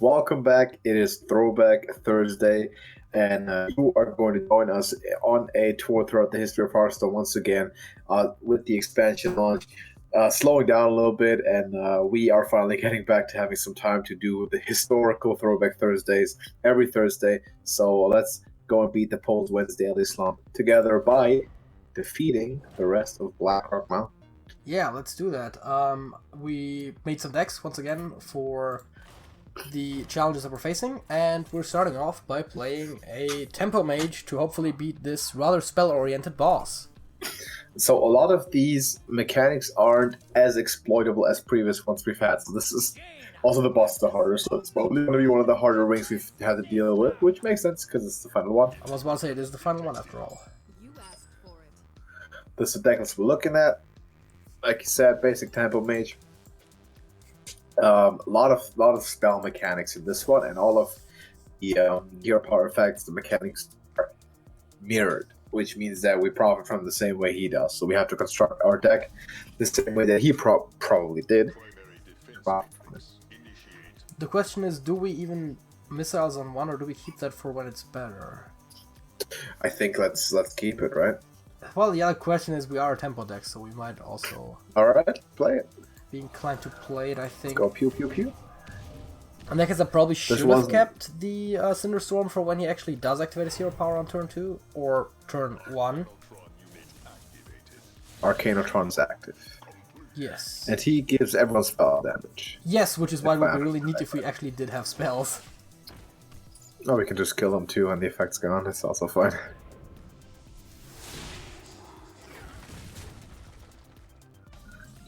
Welcome back. It is Throwback Thursday, and you are going to join us on a tour throughout the history of Hearthstone once again with the expansion launch. Slowing down a little bit, and we are finally getting back to having some time to do the historical Throwback Thursdays every Thursday. So let's go and beat the Polls Wednesday Daily Slump together by defeating the rest of Blackrock Mountain. Yeah, let's do that. We made some decks once again for the challenges that we're facing, and we're starting off by playing a Tempo Mage to hopefully beat this rather spell-oriented boss. So a lot of these mechanics aren't as exploitable as previous ones we've had. So this is also the boss the harder, so it's probably going to be one of the harder rings we've had to deal with, which makes sense because it's the final one. I was about to say, this is the final one after all. This is the deck we're looking at. Like you said, basic Tempo Mage. A lot of spell mechanics in this one, and all of the hero power effects, the mechanics are mirrored, which means that we profit from the same way he does. So we have to construct our deck the same way that he probably did. The question is, do we even missiles on one, or do we keep that for when it's better? I think let's keep it, right? Well, the other question is, we are a tempo deck, so we might also Alright, play it. Be inclined to play it, I think. Let's go pew pew pew. And I guess I probably should have kept the Cinderstorm for when he actually does activate his hero power on turn 2 or turn 1. Arcanotron's active. Yes. And he gives everyone spell damage. Yes, which is why we really need if we actually did have spells. Oh, we can just kill him too and the effect's gone. It's also fine.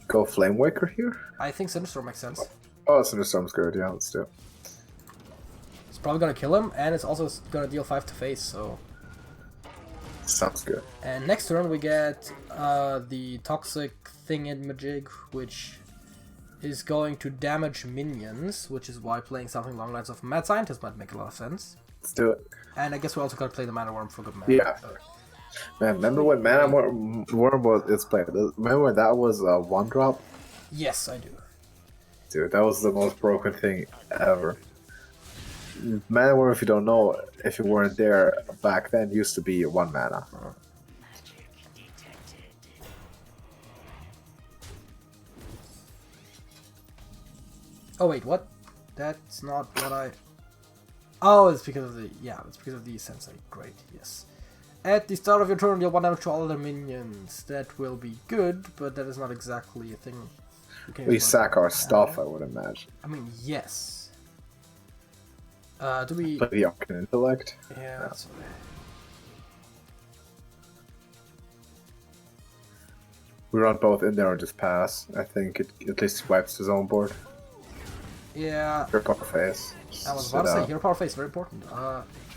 Go Flame Waker here? I think Cinderstorm makes sense. Oh, Cinderstorm's good. Yeah, let's do it. It's probably gonna kill him, and it's also gonna deal 5 to face, so... Sounds good. And next turn we get the Toxic Thingamajig, which is going to damage minions, which is why playing something along the lines of Mad Scientist might make a lot of sense. Let's do it. And I guess we also gotta play the Mana Worm for good mana. Yeah. Man, remember when Mana Worm was played? Remember when that was a 1-drop? Yes, I do. Dude, that was the most broken thing ever. Mana Worm, if you don't know, if you weren't there back then, used to be 1 mana. Oh wait, what? That's not what I... Oh, it's because of the... Yeah, it's because of the Sensei. Great, yes. At the start of your turn, deal 1 damage to all other minions. That will be good, but that is not exactly a thing. We sack our stuff, I would imagine. I mean, yes. Do we... Play the Arcane Intellect? Yeah, that's okay. We run both in there and just pass. I think it at least wipes his own board. Yeah. Hero Power Face. I was about to say, Hero Power Face, very important.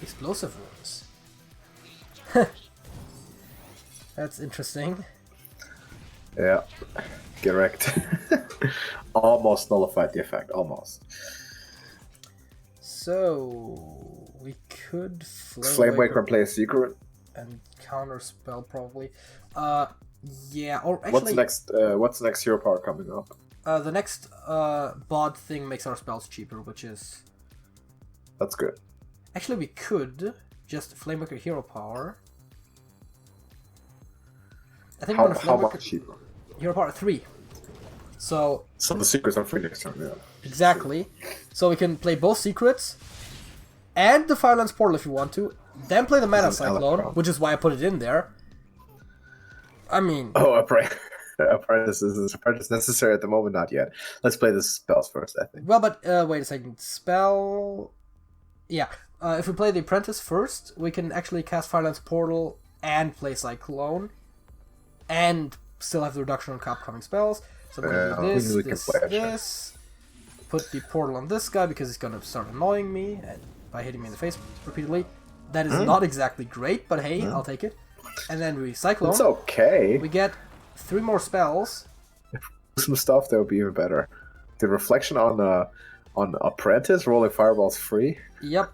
Explosive wounds. That's interesting. Yeah. Get wrecked. Almost nullified the effect, almost. So we could Flame Waker and play a secret. And counter spell probably. Yeah, or actually what's the next hero power coming up? The next bod thing makes our spells cheaper, which is... That's good. Actually, we could just Flame Waker hero power. I think how much cheaper? Hero power 3. So the secrets are free next turn, yeah. Exactly. So we can play both secrets and the Firelands Portal if you want to, then play the Mana Cyclone, which is why I put it in there. I mean... Oh, apprentice is necessary at the moment, not yet. Let's play the spells first, I think. Well, but wait a second. Spell... Yeah. If we play the Apprentice first, we can actually cast Firelands Portal and play Cyclone, and still have the reduction on upcoming spells. So we're going to do this. Put the portal on this guy because he's going to start annoying me by hitting me in the face repeatedly. That is not exactly great, but hey, I'll take it. And then we Cyclone. It's okay. We get 3 more spells. Some stuff that would be even better. The reflection on Apprentice, rolling fireballs free. Yep.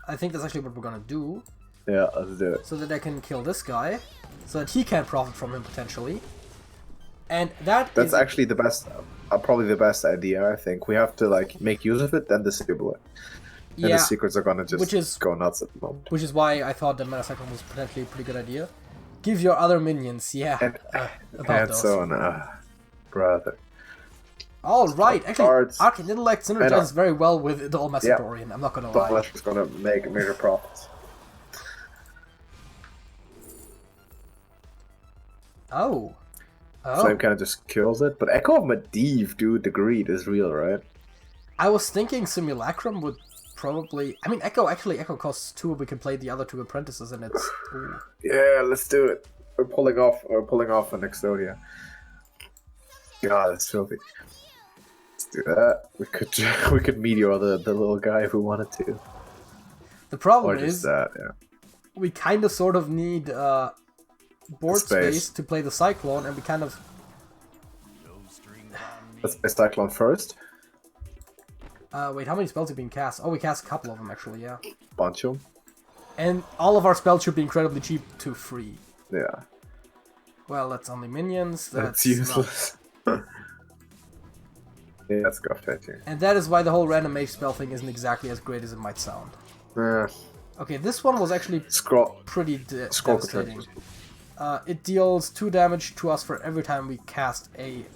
I think that's actually what we're going to do. Yeah, let's do it. So that I can kill this guy. So that he can profit from him potentially. And that That's is actually the best, probably the best idea. I think we have to like make use of it, then disable it, and the yeah, secrets are gonna just which is go nuts at the moment. which is why I thought the Metacyclone was potentially a pretty good idea. Give your other minions, And, about and those. so on, brother. All right, actually, Cards. Arcane Intellect synergizes very well with the Macedonian. I'm not gonna lie. Flash is gonna make major profits. Oh. Flame kind of just kills it, but Echo of Medivh, dude, the greed is real, right? I was thinking Simulacrum would probably. I mean, Echo costs 2. We can play the other 2 apprentices, and it's. Ooh. Yeah, let's do it. We're pulling off an Exodia. God, that's filthy. Let's do that. We could meteor the little guy if we wanted to. The problem Or just is that, yeah. we kind of sort of need board space to play the Cyclone, and we kind of. Let's play Cyclone first. Wait, how many spells have been cast? Oh, we cast a couple of them actually, yeah. Bunch of them. And all of our spells should be incredibly cheap to free. Yeah. Well, that's only minions. That's useless. Yeah, let's go fetching. And that is why the whole random mage spell thing isn't exactly as great as it might sound. Yeah. Okay, this one was actually pretty devastating. It deals 2 damage to us for every time we cast we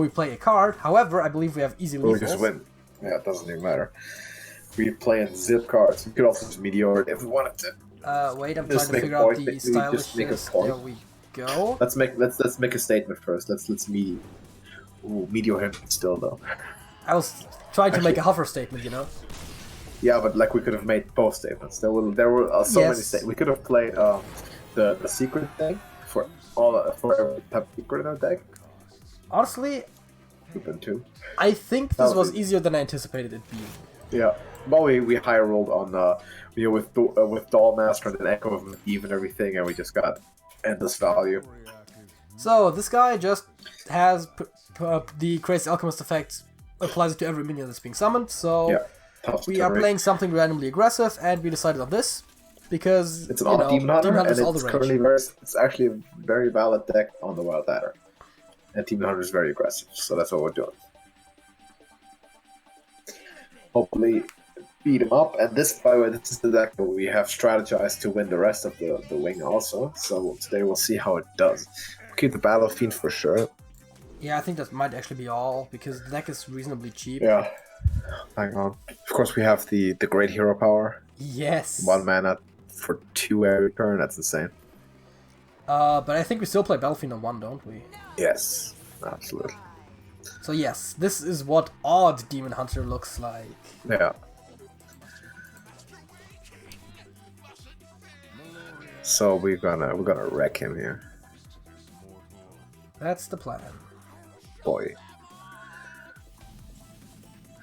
play a card. However, I believe we have easy lethals. We just win. Yeah, it doesn't even matter. We play in zip cards. We could also just meteor it if we wanted to. Wait, I'm Just trying to figure out the stylishness. There we go. Let's make a statement first. Let's meteor him still though. I was trying to make a hover statement, you know. Yeah, but like we could have made both statements. There were so many statements. We could have played the secret thing for every type of secret in our deck. Honestly, Two. I think this was easier than I anticipated it being. Yeah, but we high rolled on with Dollmaster and an Echo of Medivh and everything, and we just got endless value. So this guy just has the Crazy Alchemist effect applies it to every minion that's being summoned. So yeah, we are playing something randomly aggressive, and we decided on this because it's an Demon Hunter, and all the it's rage. currently it's actually a very valid deck on the Wild Adder. And Demon Hunter is very aggressive, so that's what we're doing. Hopefully beat him up, and this, by the way, this is the deck where we have strategized to win the rest of the wing also, so today we'll see how it does. We'll keep the Battle Fiend for sure. Yeah, I think that might actually be all, because the deck is reasonably cheap. Yeah. Hang on. Of course we have the Great Hero Power. Yes. 1 mana for 2 every turn, that's insane. But I think we still play Battlefield on 1, don't we? Yes, absolutely. So yes, this is what odd Demon Hunter looks like. Yeah. So we're gonna wreck him here. That's the plan. Boy.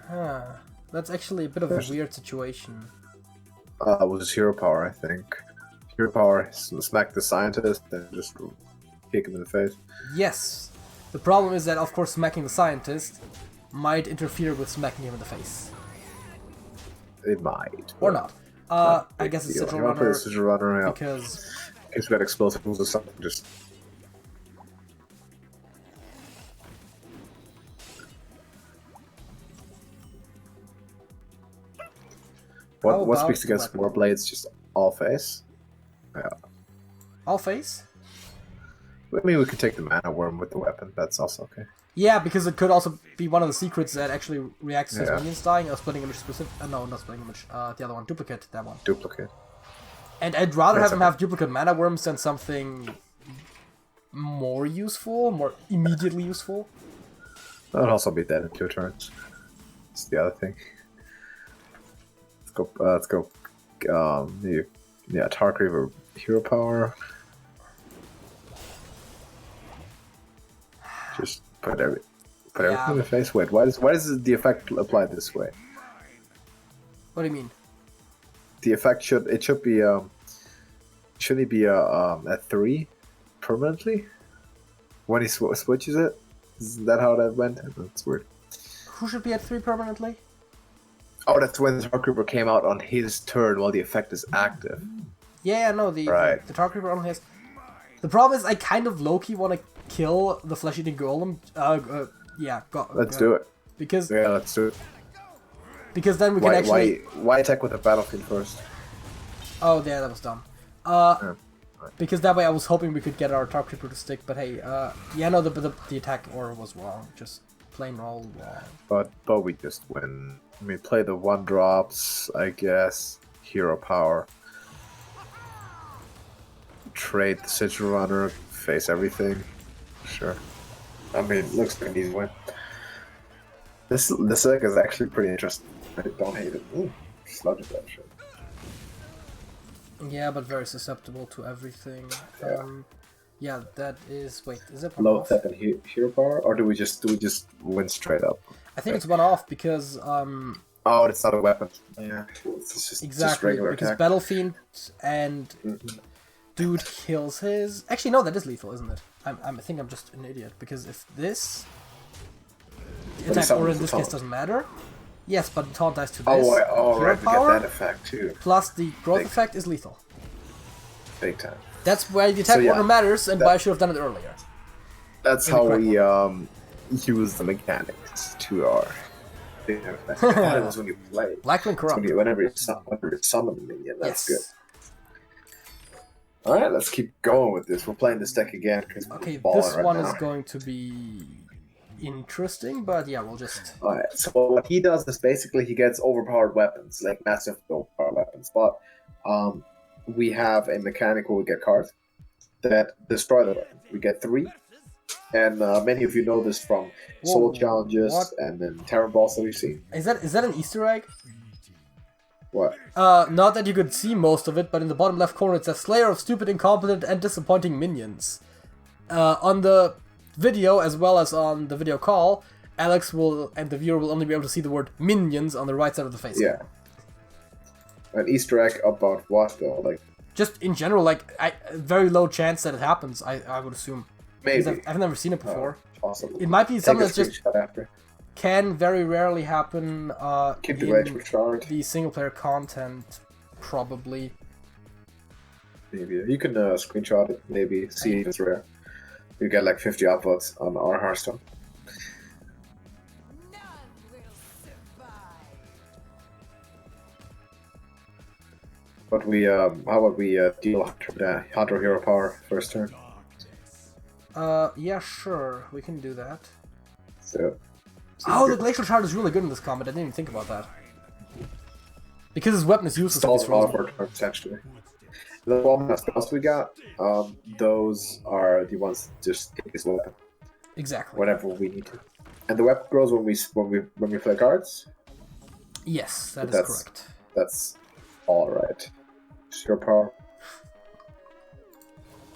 Huh. That's actually a bit of a weird situation. Was his hero power, I think. Hero power, smack the scientist, and just kick him in the face. Yes. The problem is that, of course, smacking the scientist might interfere with smacking him in the face. It might. Or not. I guess it's Sigil Runner, yeah. Because... In case we got explosive moves or something, just... What speaks against Warblades? Just all face? Yeah. All face? I mean, we could take the Mana Worm with the weapon. That's also okay. Yeah, because it could also be one of the secrets that actually reacts to his minions dying. Splitting Image specific. No, not Splitting Image. The other one. Duplicate. That one. Duplicate. And I'd rather have him have Duplicate Mana Worms than something more useful, more immediately useful. That would also be dead in 2 turns. That's the other thing. Let's go. Tark Reaver hero power. Just put everything in the face. Wait, why does the effect apply this way? What do you mean? The effect should be shouldn't it be a 3 permanently when he switches it? Isn't that how that went? That's weird. Who should be at 3 permanently? Oh, that's when the Tark Reaper came out on his turn while the effect is active. Yeah, no, the Tark Reaper only has... The problem is I kind of low-key want to kill the flesh-eating golem? Yeah, Let's do it. Because Yeah, let's do it. Because then we can actually... Why attack with the battlefield first? Oh, yeah, that was dumb. Yeah. Because that way I was hoping we could get our Top Creeper to stick, but hey, yeah, no, the attack order was wrong. Just plain roll wrong. But we just win. I mean, play the 1-drops, I guess. Hero power. Trade the Sigil Runner, face everything. Sure. I mean, looks like an easy win. This deck is actually pretty interesting. I don't hate it. Ooh, sludge that shit. Yeah, but very susceptible to everything. Yeah. Yeah, that is. Wait, is it low step and hero power, or do we just win straight up? I think it's one off because Oh, it's not a weapon. Yeah, it's just exactly regular because attack. Battle Fiend and dude kills his. Actually, no, that is lethal, isn't it? I think I'm just an idiot because if this attack order in this case doesn't matter. Yes, but the taunt dies to this. Oh, hero right, power, we get that effect too. plus the growth effect is lethal. Big time. That's why the attack order matters, and why I should have done it earlier. That's how we use the mechanics to our. That was when you play. Blackrock Corrupt. Whenever you summon a minion, that's good. Yes. Alright, let's keep going with this. We're playing this deck again. Okay, this one is going to be interesting, but yeah, we'll just... Alright, so what he does is basically he gets overpowered weapons, like massive overpowered weapons, but we have a mechanic where we get cards that destroy the weapon. We get 3, and many of you know this from Soul Challenges and then Terran Balls that we've seen. Is that an Easter egg? What? Not that you could see most of it, but in the bottom left corner it says Slayer of stupid, incompetent, and disappointing minions. On the video, as well as on the video call, Alex will and the viewer will only be able to see the word minions on the right side of the face. Yeah. An Easter egg about what though? Like just in general, like very low chance that it happens. I would assume. Maybe. I've never seen it before. Possibly. It might be something that's just after. Can very rarely happen Keep the rage for chart. The single player content, probably. Maybe you can screenshot it. Maybe see if it's rare. You get like 50 upvotes on our Hearthstone. But we how about we deal Hunter Hero Power first turn? Yeah, sure, we can do that. So. Oh, the Glacial Shard is really good in this combat. I didn't even think about that. Because his weapon is useless. It's also potentially. The one spells we got, those are the ones that just take his weapon. Exactly. Whenever we need to. And the weapon grows when we play cards? Yes, that is correct. That's alright. Hero power.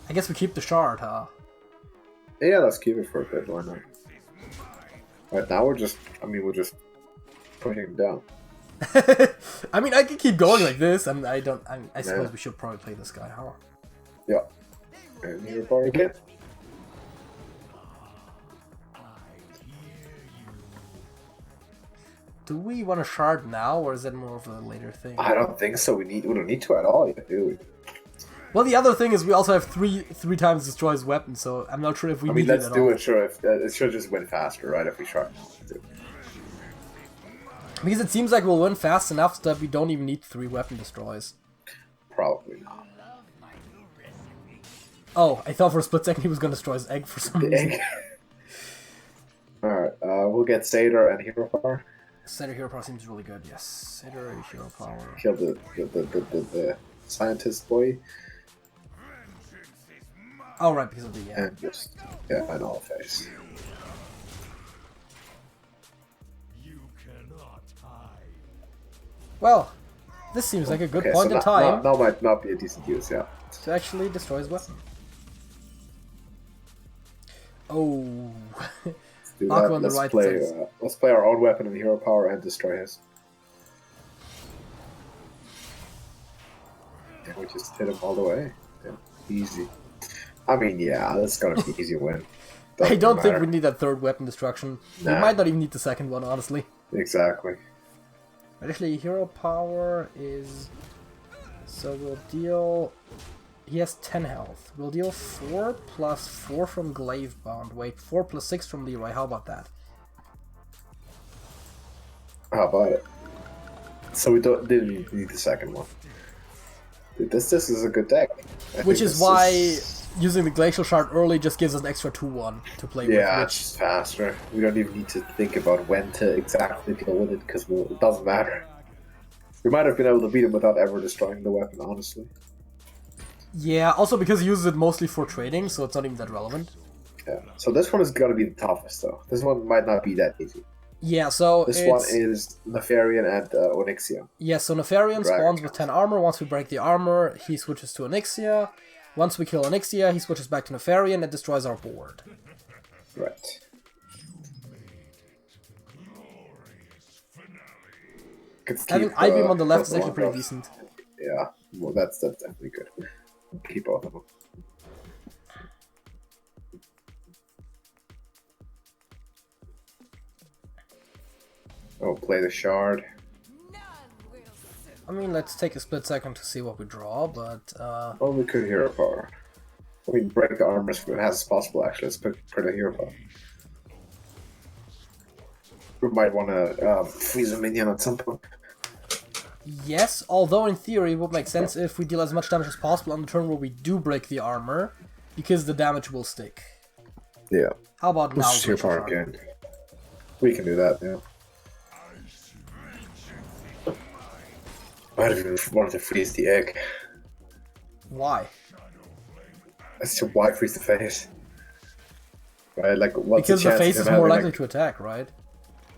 I guess we keep the shard, huh? Yeah, let's keep it for a bit, why not? Right now we're just pushing him down. I mean, I can keep going like this. I suppose we should probably play this guy, huh? Yeah. And hero power again. Do we want a shard now, or is that more of a later thing? I don't think so. We don't need to at all, do we? Well, the other thing is we also have three times destroys weapon, so I'm not sure if we need it at all. Let's do it. Sure, it should just win faster, right? If we try. Because it seems like we'll win fast enough that we don't even need 3 weapon destroys. Probably not. Oh, I thought for a split second he was going to destroy his egg for some reason. Alright, we'll get Satyr and Hero Power. Satyr Hero Power seems really good, yes. Satyr Hero Power. Kill the scientist boy. Oh, right, because of the... And just... Yeah, I know, face. Well, this seems like a good point in time. Now might not be a decent use, yeah. To actually destroy his weapon. Oh. Let's do that. Let's play our own weapon and Hero Power and destroy his. And we just hit him all the way. Yeah, easy. I mean, yeah, that's gonna be easy win. I don't think we need that 3rd weapon destruction. Nah. We might not even need the 2nd one, honestly. Exactly. But actually, Hero Power is... So we'll deal He has 10 health. We'll deal 4 plus 4 from Glaive Bound. Wait, 4 plus 6 from Leroy. How about that? How about it? So we didn't need the second one. Dude, this is a good deck. Which is why using the Glacial Shard early just gives us an extra 2-1 to play with. Yeah, it's just faster. We don't even need to think about when to exactly deal with it, because it doesn't matter. We might have been able to beat him without ever destroying the weapon, honestly. Yeah, also because he uses it mostly for trading, so it's not even that relevant. Yeah, so this one is gonna be the toughest, though. This one might not be that easy. Yeah, so this one is Nefarian and Onyxia. Yeah, so Nefarian spawns with 10 armor. Once we break the armor, he switches to Onyxia. Once we kill Onyxia, he switches back to Nefarian and destroys our board. Right. Having I-Beam on the left is actually pretty decent. Yeah, well, that's definitely good. Keep both of them. Oh, play the shard. I mean, let's take a split second to see what we draw, but... Well, we could hero power. We can break the armor as fast as possible, actually. Let's pick the hero power. We might want to freeze a minion at some point. Yes, although in theory it would make sense if we deal as much damage as possible on the turn where we do break the armor, because the damage will stick. Yeah. How about now? Hero power again. We can do that, yeah. I don't even want to freeze the egg. Why? That's so why freeze the face? Right, like what's because the the face is more likely to attack, right?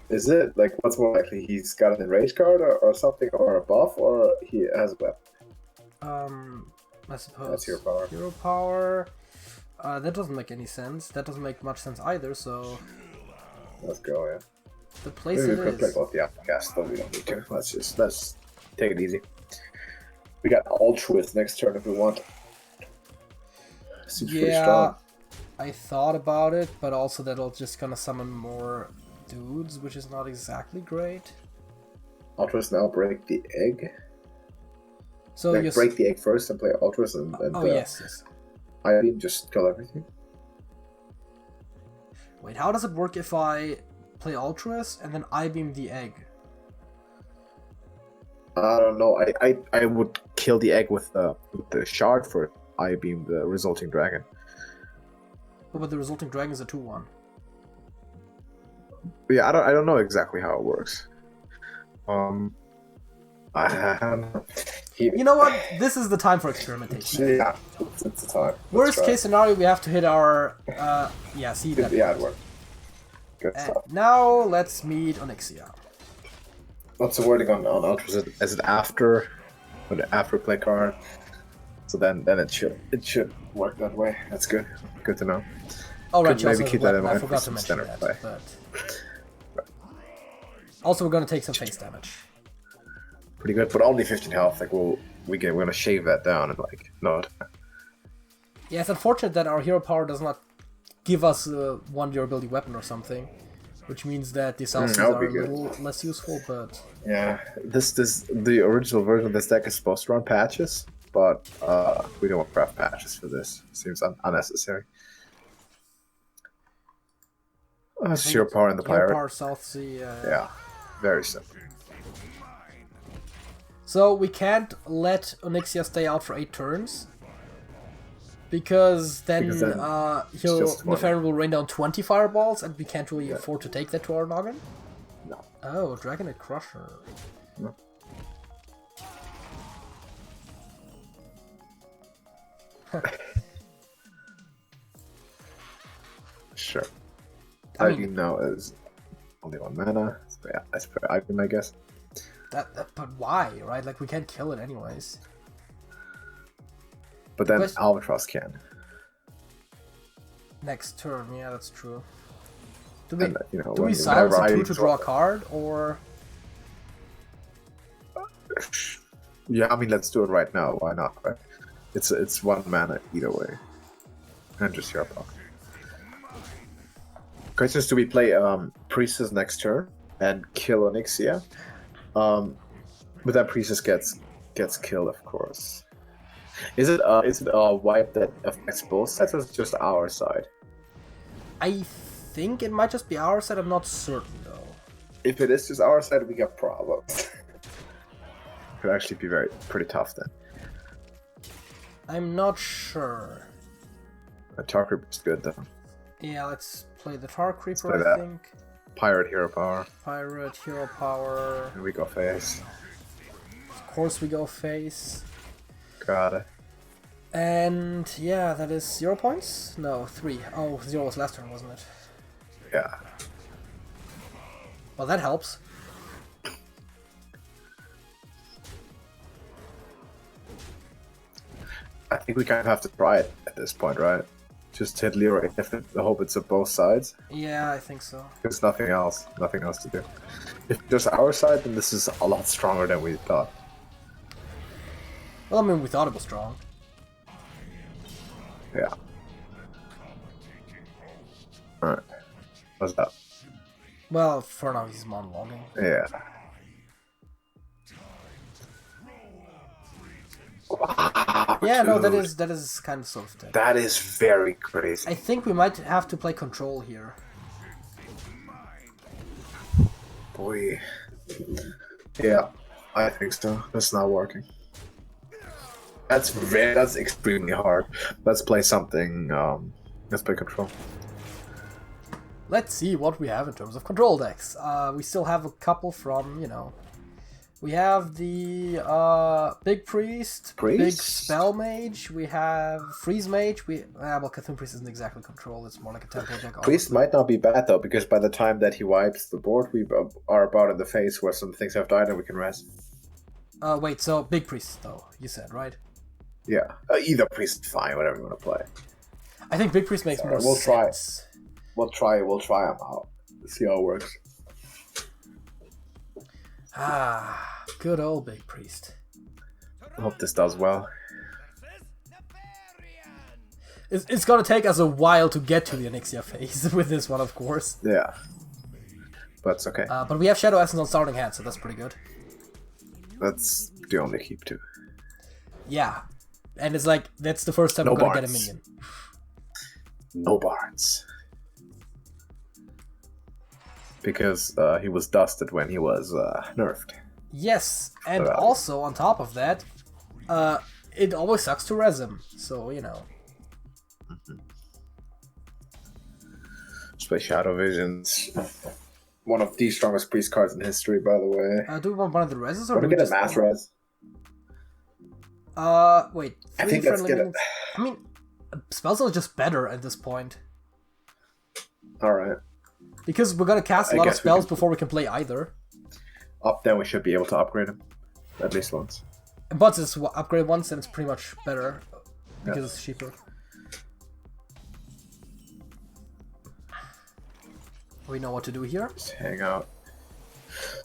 Is it? Like, what's more likely? He's got an enrage card or something, or a buff, or he has a weapon? I suppose. That's hero power. Hero power. That doesn't make any sense. That doesn't make much sense either, so... Let's go, yeah. The place Maybe it we could play is. both the outcasts, but we don't need to. Let's take it easy. We got Altruist next turn if we want. Seems pretty strong. I thought about it, but also that'll just gonna summon more dudes, which is not exactly great. Altruist now break the egg. So like break the egg first and play Altruist and yes. I-Beam just kill everything. Wait, how does it work if I play Altruist and then I-Beam the egg? I don't know. I would kill the egg with the shard for I-Beam the resulting dragon. But the resulting dragon is a 2-1. Yeah, I don't know exactly how it works. I don't know. You know what? This is the time for experimentation. Yeah, it's the time. Worst case scenario, we have to hit our... see that. Yeah, it worked. Good stuff. Now, let's meet Onyxia. What's the wording on Ultra? Is it after play card? So then it should work that way. That's good. Good to know. Oh right, maybe keep that in mind. I forgot to mention that. But... Also, we're gonna take some face damage. Pretty good, but only 15 health. Like we're gonna shave that down and like not. Yeah, it's unfortunate that our hero power does not give us one durability weapon or something, which means that these outfits are a little less useful. But yeah, the original version of this deck is supposed to run patches, but we don't want craft patches for this. Seems unnecessary. Hero power in the pirate. Hero power South Sea. Yeah, very simple. So we can't let Onyxia stay out for 8 turns. Because then Nefarian will rain down 20 fireballs and we can't really afford to take that to our noggin? No. Oh, Dragonite Crusher. No. Sure. I-Beam now is only 1 mana. So yeah, that's for I-Beam, I guess. But why, right? Like, we can't kill it anyways. But then Albatross can. Next turn, yeah, that's true. Do we silence a 2 to draw a card, or...? Yeah, I mean, let's do it right now. Why not, right? It's 1 mana either way. And just hero power. Question is, do we play Priestess next turn and kill Onyxia? But that Priestess gets killed, of course. Is it wipe that affects both sides or is it just our side? I think it might just be our side. I'm not certain though. If it is just our side, we got problems. Could actually be pretty tough then. I'm not sure. The Tar Creeper's good though. Yeah, let's play the Tar Creeper, play I that. think. Pirate Hero Power. Pirate, Hero Power. And we go face. Of course we go face. Got it. And yeah, that is 0 points? No, 3. Oh, 0 was last turn, wasn't it? Yeah. Well, that helps. I think we kind of have to try it at this point, right? Just hit Leroy if I hope it's at both sides. Yeah, I think so. There's nothing else to do. If just our side, then this is a lot stronger than we thought. Well, I mean, we thought it was strong. Yeah. Alright. What's that? Well, for now he's monologuing. Yeah. Wow, Yeah, no, dude. that is kind of soft. That is very crazy. I think we might have to play control here. Boy. Yeah, I think so. That's not working. That's extremely hard. Let's play something. Let's play control. Let's see what we have in terms of control decks. We still have a couple from, you know... We have the Big Priest, Big Spell Mage, we have Freeze Mage, well, Cthulhu Priest isn't exactly control, it's more like a tempo deck. Priest might not be bad though, because by the time that he wipes the board, we are about in the phase where some things have died and we can rest. Wait, so Big Priest though, you said, right? Yeah, either Priest is fine, whatever you want to play. I think Big Priest makes more sense. We'll try him out. See how it works. Ah, good old Big Priest. I hope this does well. It's gonna take us a while to get to the Onyxia phase with this one, of course. Yeah. But it's okay. But we have Shadow Essence on starting hand, so that's pretty good. That's the only keep to. Yeah. And it's like, that's the first time we're gonna get a minion. No Barnes. Because he was dusted when he was nerfed. Yes, and also on top of that, it always sucks to res him, so you know. Just play Shadow Visions. One of the strongest priest cards in history, by the way. Do we want one of the reses or do we get a mass res? Wait. I think let's get it. I mean, spells are just better at this point. Alright. Because we're gonna cast a lot of spells before we can play either. Up there, we should be able to upgrade them. At least once. But it's upgrade once and it's pretty much better. Because it's cheaper. We know what to do here. Just hang out.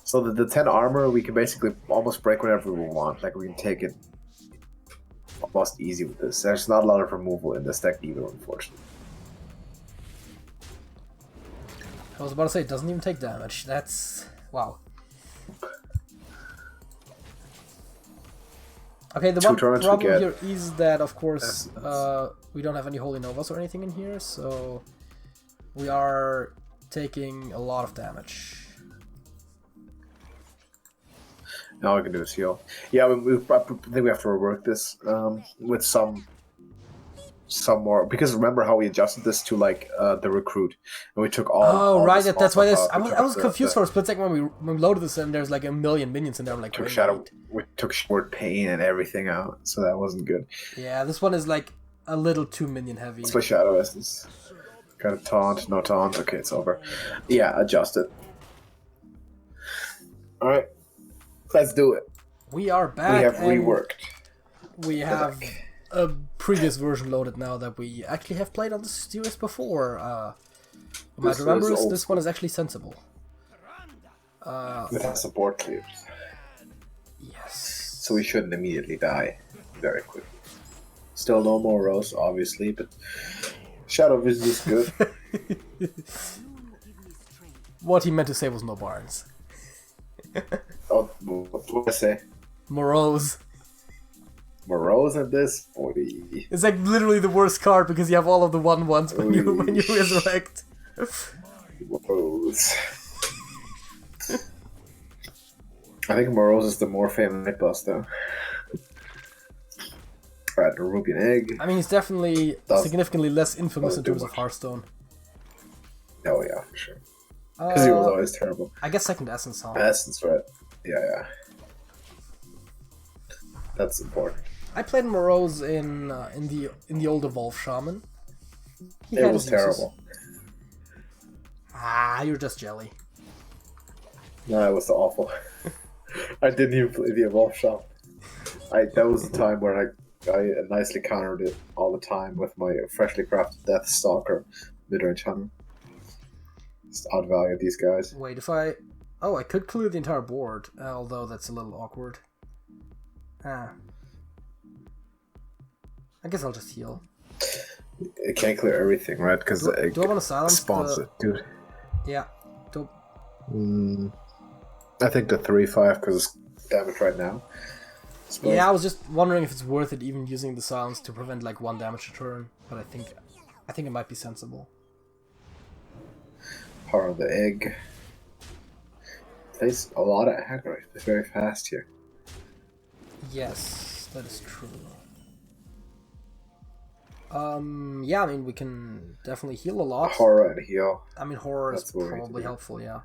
So the 10 armor, we can basically almost break whatever we want. Like, we can take it almost easy with this. There's not a lot of removal in this deck either, unfortunately. I was about to say, it doesn't even take damage. That's... wow. Okay, the one problem here is that, of course, we don't have any Holy Novas or anything in here, so... we are taking a lot of damage. Now all we can do is heal. Yeah, I think we have to rework this with some more, because remember how we adjusted this to like the recruit, and we took all. Oh right, that's why this. I was confused for a split second when we loaded this, and there's like a million minions in there. I'm like, we took Short Pain and everything out, so that wasn't good. Yeah, this one is like a little too minion heavy. Let's play Shadow Essence. Got a taunt, no taunt. Okay, it's over. Yeah, adjust it. All right, let's do it. We are back. We have reworked. We have a previous version loaded now that we actually have played on the series before. You might remember this one is actually sensible. With our support clears. Yes. So we shouldn't immediately die very quickly. Still no more Rose, obviously, but Shadow Vision is good. What he meant to say was no Barnes. Oh, what did I say? Morose. Morose in this? Boy. It's like literally the worst card because you have all of the 1/1s when you resurrect. Morose. I think Morose is the more famous Night Boss though. Alright, the Ruby and Egg. I mean, he's definitely significantly less infamous in terms of Hearthstone. Oh yeah, for sure. Because he was always terrible. I guess second Essence, huh? Essence, right? Yeah. That's important. I played Morose in the old Evolve Shaman. It was terrible. Ah, you're just jelly. No, it was awful. I didn't even play the Evolve Shaman. That was the time where I nicely countered it all the time with my freshly crafted Death Stalker mid-range hunter. Just odd value these guys. Wait, if I... Oh, I could clear the entire board, although that's a little awkward. I guess I'll just heal. It can't clear everything, right? Because do I want to silence spawns it, dude. Yeah. I think the 3/5 because it's damage right now. Yeah, I was just wondering if it's worth it even using the silence to prevent like 1 damage a turn, but I think it might be sensible. Power of the Egg. Plays a lot of aggro. It's very fast here. Yes, that is true. Yeah, I mean, we can definitely heal a lot. Horror and heal. I mean, horror is probably helpful, yeah.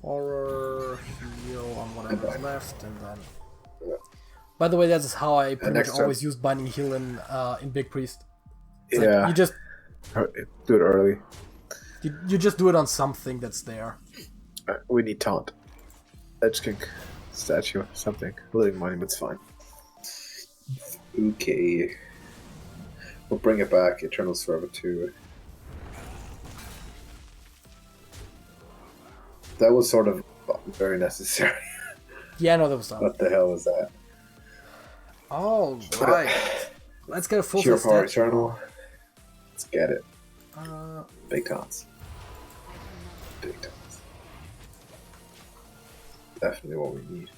Horror, heal on whatever's left, and then... Yeah. By the way, that's how I pretty much always used Binding Heal in Big Priest. It's like you just... Do it early. You just do it on something that's there. We need Taunt. Edge King. Statue. Something. Living Monument's fine. Okay. We'll bring it back. Eternal Forever 2. That was sort of very necessary. Yeah, no, that was done. What the hell was that? Oh, right. Let's get a full Pure set Power Eternal. Let's get it. Big taunts. Big taunts. Definitely what we need.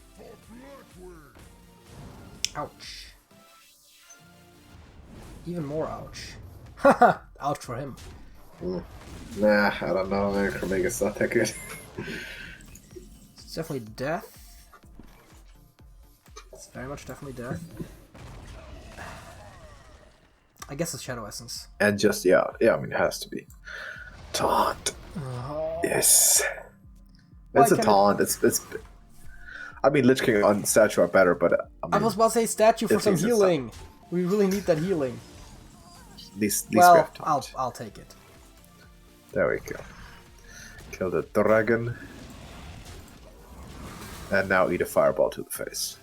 Ouch. Even more ouch. Haha, ouch for him. Nah, I don't know, man. Kromega's not that good. It's definitely death. It's very much definitely death. I guess it's Shadow Essence. And just, yeah, I mean, it has to be. Taunt. Yes. It's a taunt. It's. I mean, Lich King on statue are better, but I was about to say statue for some healing. We really need that healing. These well, I'll take it. There we go. Kill the dragon. And now eat a fireball to the face.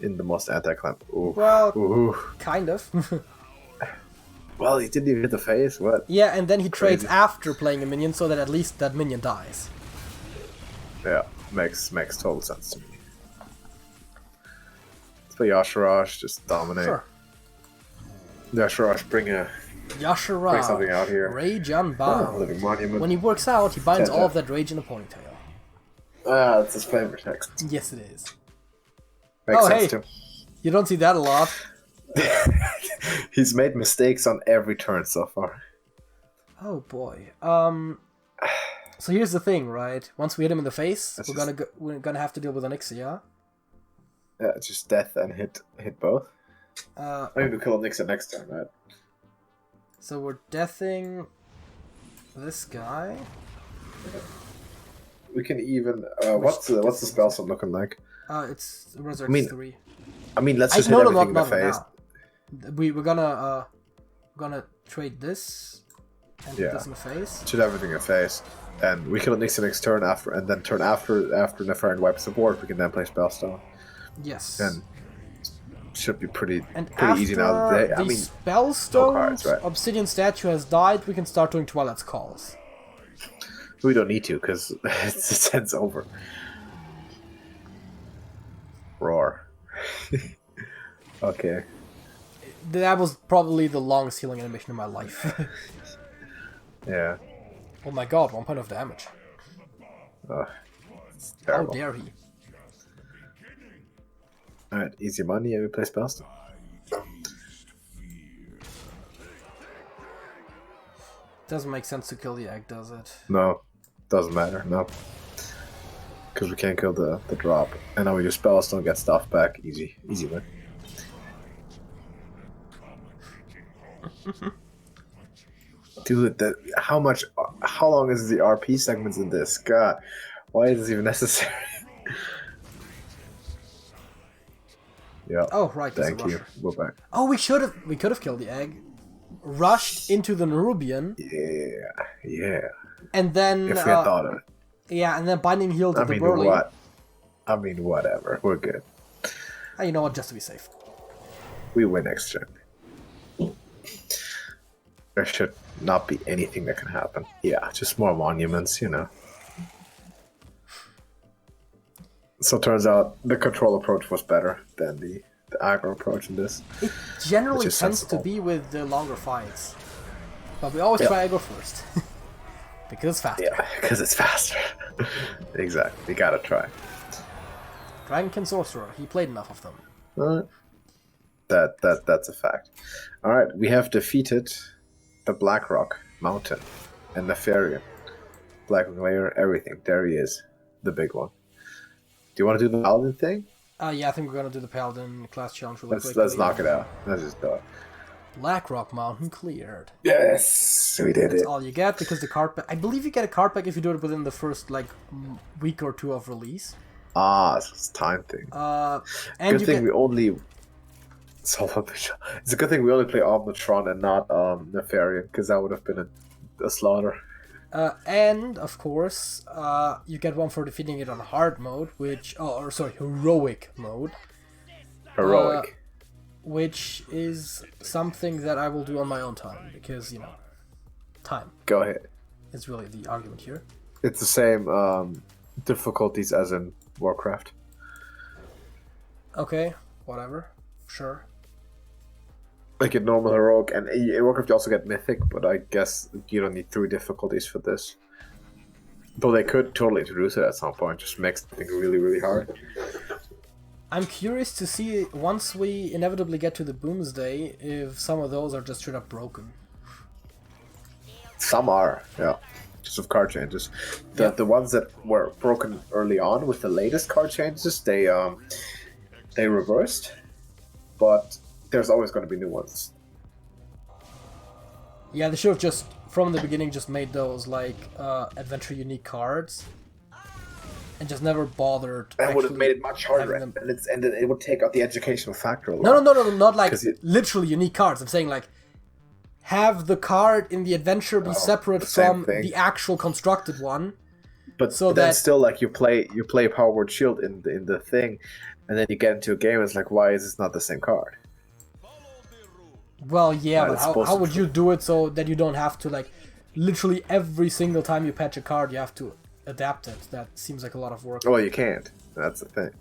In the most anti-climb. Well, kind of. Well, he didn't even hit the face. What? Yeah, and then he trades after playing a minion so that at least that minion dies. Yeah, makes total sense to me. Let's play Yasharash, just dominate. Sure. Yasharash, bring something out here. Rage Unbound. Living Monument. When he works out, he binds all of that rage in a ponytail. Ah, that's his flavor text. Yes, it is. Makes sense too. You don't see that a lot. He's made mistakes on every turn so far. Oh boy. So here's the thing, right? Once we hit him in the face, we're gonna have to deal with Onyxia. Yeah, it's just death and hit both. Maybe we'll kill Onyxia next time, right? So we're deathing this guy. We can even. What's the spell slot looking like? It's Resurrect 3. I mean, let's just hit everything in the face. We're gonna trade this and hit this in the face. Shoot everything in the face, and we kill Onyxia next turn after, and then turn after Neferin wipes the board, we can then play Spellstone. Yes. And should be pretty easy now. The Spellstone Obsidian statue has died. We can start doing Twilight's Calls. We don't need to because it's over. Roar. Okay. That was probably the longest healing animation in my life. Yeah. Oh my god, 1 point of damage. How dare he? Alright, easy money and we play spells. Doesn't make sense to kill the egg, does it? No, doesn't matter, no. Because we can't kill the drop. And now we use spells, don't get stuff back. Easy win. Dude, how long is the RP segments in this? God, why is this even necessary? Yeah. Oh, right. Thank you. Go back. Oh, we could have killed the egg, rushed into the Nerubian. Yeah. And then if we had thought of it. Yeah, and then binding heal to the mean, Burly. what? I mean, whatever. We're good. You know what? Just to be safe. We win next turn. There should not be anything that can happen. Yeah, just more monuments, you know. So it turns out the control approach was better than the aggro approach in this. It generally tends to be with the longer fights. But we always try aggro first. Because it's faster. Yeah, because it's faster. Exactly. You gotta try. Dragonkin Sorcerer. He played enough of them. That's a fact. Alright, we have defeated the Blackrock Mountain and Nefarian. Blackrock layer, everything. There he is. The big one. Do you want to do the Paladin thing? Yeah, I think we're gonna do the Paladin class challenge really quickly. Let's knock it out. Let's just do it. Blackrock Mountain cleared. Yes, we did That's it. all you get because the card pack. I believe you get a card pack if you do it within the first week or two of release. It's a time thing. And good thing we only. It's a good thing we only play Omnitron and not Nefarian, because that would have been a slaughter. And of course, you get one for defeating it on hard mode, heroic mode. Heroic. Which is something that I will do on my own time, because, time. Go ahead. Is really the argument here. It's the same difficulties as in Warcraft. Okay, whatever. Sure. Like in normal heroic, and in Warcraft you also get mythic, but I guess you don't need 3 difficulties for this. Though they could totally introduce it at some point, just makes things really, really hard. I'm curious to see, once we inevitably get to the Boomsday, if some of those are just straight up broken. Some are, yeah. Just with card changes. The ones that were broken early on with the latest card changes, they reversed. But there's always going to be new ones. Yeah, they should have just, from the beginning, just made those, adventure unique cards. And just never bothered. That would have made it much harder, and it would take out the educational factor a lot. No, not literally unique cards. I'm saying, have the card in the adventure be separate from the actual constructed one. But then still, you play Power Word Shield in the thing, and then you get into a game, it's like, why is this not the same card? Well, yeah, but how would you do it so that you don't have to, literally every single time you patch a card, you have to adapt it? That seems like a lot of work. Well, you can't. That's the thing.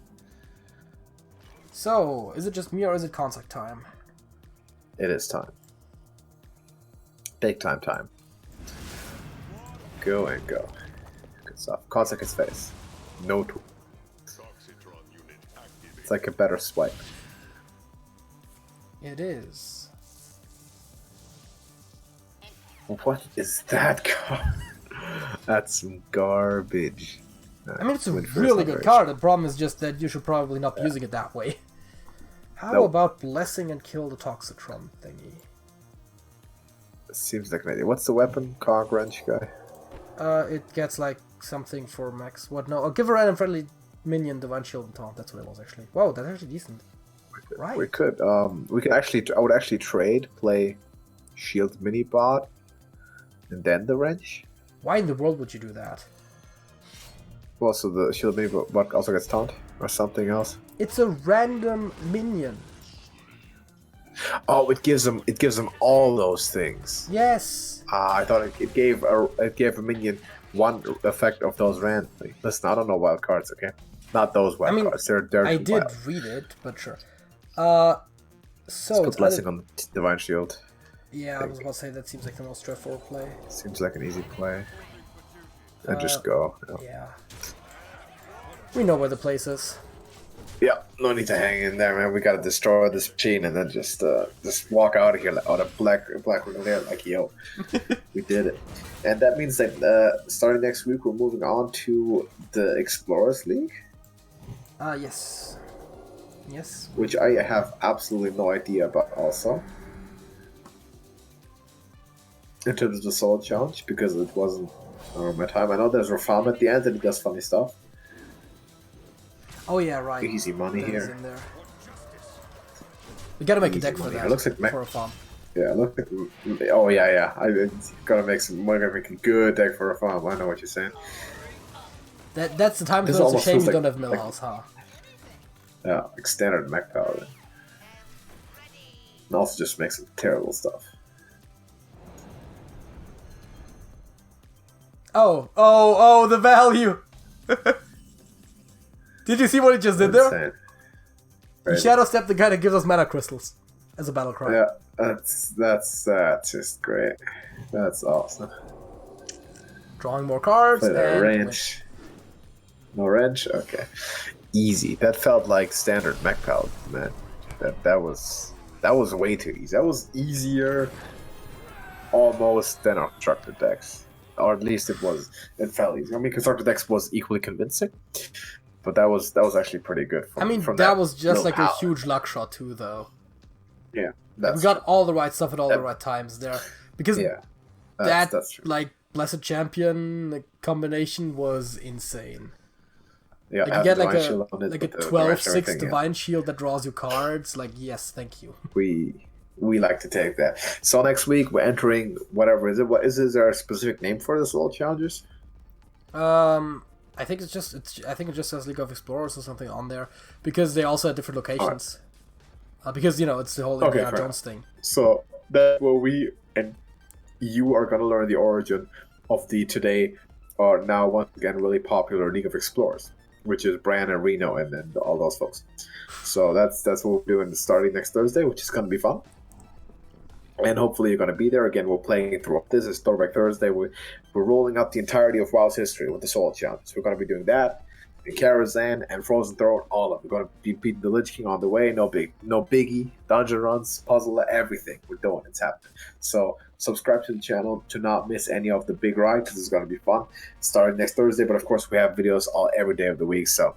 So, is it just me or is it Consec time? It is time. Take time. Go and go. Good stuff. Consec is face. No tool. It's like a better swipe. It is. What is that card? That's some garbage. I mean, it's a really good card. The problem is just that you should probably not be using it that way. How about Blessing and kill the Toxitron thingy? Seems like an idea. What's the weapon? Cog Wrench guy? It gets something for max. What? No, give a random friendly minion Divine Shield and Taunt. That's what it was actually. Wow, that's actually decent. Right. We could. We can actually. I would actually play Shield mini bot, and then the wrench. Why in the world would you do that? Well, so the Shield mini bot also gets taunt or something else. It's a random minion. Oh, it gives them all those things. Yes. I thought it gave a minion one effect of those randomly. Listen, I don't know wild cards, okay? Not those wild cards. They're I did wild. read it, but sure. So let's put Blessing on the Divine Shield. Yeah, I was about to say that seems like the most straightforward play. Seems like an easy play. And just go. Yeah. We know where the place is. Yeah, no need to hang in there, man. We gotta destroy this machine and then just walk out of here out of Blackrock there like, yo, we did it. And that means that starting next week, we're moving on to the Explorers League. Yes. Yes. Which I have absolutely no idea about also. In terms of the solo challenge, because it wasn't my time. I know there's Rafam at the end and he does funny stuff. Oh yeah, right. Easy money That is here. in there. We gotta make Easy a deck for money. that. It looks like for a farm. Yeah, look like. Oh yeah. I gotta make some. We're gonna make a good deck for Rafam. I know what you're saying. That's the time. This So it's a almost shame feels you like- don't have like- Millhouse, huh? Yeah, like standard mech paladin. And also just makes some terrible stuff. Oh, the value! Did you see what he just did there? Insane. He Right. shadow stepped the guy that gives us mana crystals as a battle cry. Yeah, that's just great. That's awesome. Drawing more cards Play that and range. No range? Okay. Easy. That felt like standard mech paladin, man. That was way too easy. That was easier almost than our constructed decks. Or at least it felt easy. I mean, constructed decks was equally convincing, but that was actually pretty good. I mean, from that was just little like a power. huge luck shot too, though. Yeah, We got all the right stuff at all the right times there, because yeah. That's true. like Blessed Champion combination was insane. Yeah, Like you add get like Divine a Shield on it like a with the 12/6 everything, yeah. Divine Shield that draws you cards. Like, yes, thank you. We like to take that. So next week we're entering whatever is it? What is there a specific name for this little challenges? I think it just says League of Explorers or something on there because they also have different locations. Because it's the whole Okay, Indiana fair Jones thing. So that's where we and you are gonna learn the origin of the today or now once again really popular League of Explorers, which is Brian and Reno and then all those folks. So that's what we're doing starting next Thursday, which is gonna be fun. And hopefully you're going to be there. Again, we're playing through. This is Throwback Thursday. We're rolling up the entirety of WoW's history with the Soul Challenge. So we're going to be doing that. And Karazhan and Frozen Throne, all of it. We're going to be beating the Lich King on the way. No biggie. Dungeon runs, puzzle, everything. We're doing it's happening. So subscribe to the channel to not miss any of the big ride because it's going to be fun. Starting next Thursday, but of course we have videos every day of the week. So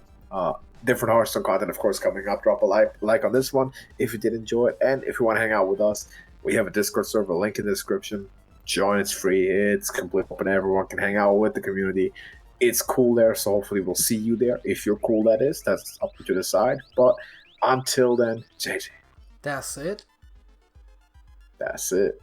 different Hearthstone content, of course, coming up. Drop a like on this one if you did enjoy it. And if you want to hang out with us, we have a Discord server, link in the description. Join, it's free, it's completely open, everyone can hang out with the community. It's cool there, so hopefully we'll see you there. If you're cool, that is. That's up to you to decide. But until then, JJ. That's it. That's it.